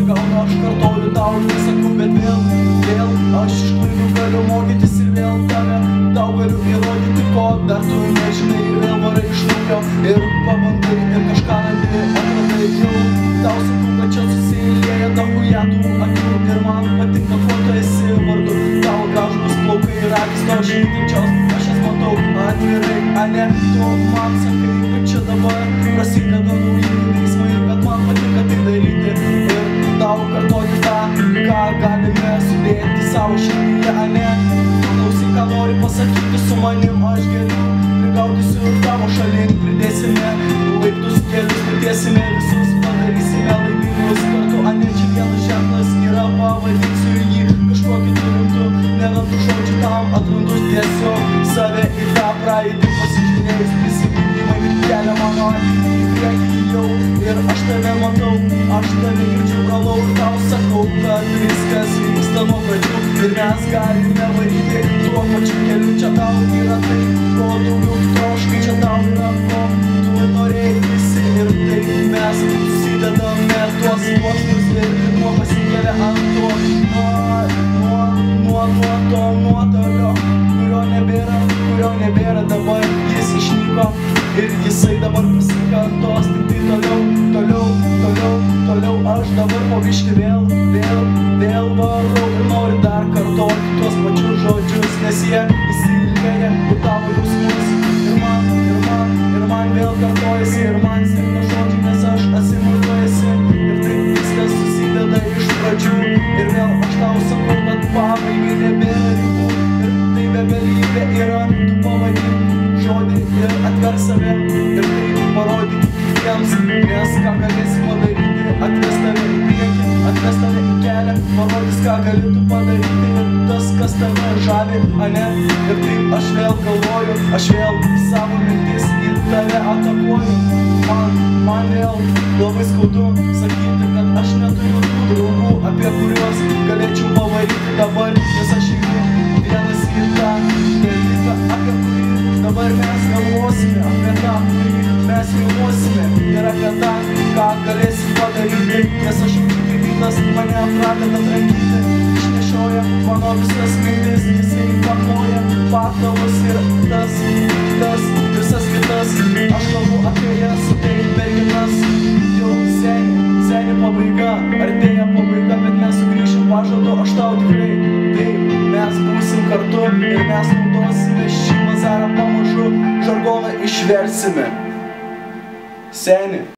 gal aš kartoju tau nesakau, bet vėl aš iš klaidų galiu mokytis ir vėl tau galiu įrodyti, ko dar tu nežinai ir vėl varai iš naujo ir pabandai ir kažką randi, atradai jau. Tau sakau, kad čia susilieja dahuja tų akių ir man patinka, kuo tu esi vardu. Tavo gražus plaukai ir akys to žydinčios, aš jas matau atvirai, ane? Tu man sakai, kad čia dabar prasideda nauji veiksmai, bet man patinka tai daryti ir tau kartoti tą, ką galime sudėti savo širdyje, ane? Tu klausyk, ką nori pasakyti su manim, aš geriau prigaudysiu tavo šalin, pridėsime laiptus kelius, nutiesime visus, padarysime laimingus kartu, ane? Čia vienas ženklas yra, pavadinsiu jį kažkuo kitu rimtu, nerandu žodžių tam, atrandu tiesiog save į tą praeitį, pasižiūrėjus prisiminimai kelia mano akį į priekį jau ir aš tave matau, aš tave girdžiu galau ir tau sakau, kad viskas vyksta nuo pradžių ir mes galime varyti tuo pačiu keliu. Čia tau yra tai, ko daugiau troškai, čia tau yra ko tu norėjai visi ir taip mes susidedame tuos sluoksnius ir pirmo pasikelia ant to nuo nuotolio, kurio nebėra dabar, jis išnyko ir jisai dabar pasikartos, tik tai toliau aš dabar po biškį vėl varau ir noriu dar kartoti tuos pačius žodžius, nes jie įsilieja į tavo jausmus ir man vėl kartojasi ir man sirgna žodžiai, nes aš asimultuojasi ir taip viskas susideda iš pradžių ir vėl aš tau sakau, kad pabaigai nebėra ribų ir tai begalybė yra, tu pavadink žodį ir atverk save ir tai parodyk kitiems, nes ką galėsi padaryti, atves tave į priekį, atves tave į kelią, parodys, ką gali tu padaryti ir tas, kas tave žavi, ane? Ir taip aš vėl galvoju, aš vėl savo mintis į tave atakuoju. Man vėl labai skaudu sakyti, kad aš neturiu tų draugų, apie kuriuos galėčiau pavaryti dabar, nes aš įgiu vienas į tą dalyką, apie kurį dabar mes galvosime, apie tą, kurį mes filmuosime ir apie tą, ką galėsim padaryti, nes aš jaučiu, kaip rytas mane pradeda trankyti, išnešioja mano visas mintis, jisai pakloja patalus ir tas visas kitas, aš kalbu apie jas, tai merginas, jau seni pabaiga, artėja pabaiga, bet mes sugrįšim, pažadu aš tau tikrai, taip, mes būsim kartu ir mes naudosime šį bazarą pamažu, žargoną išversime. Seni.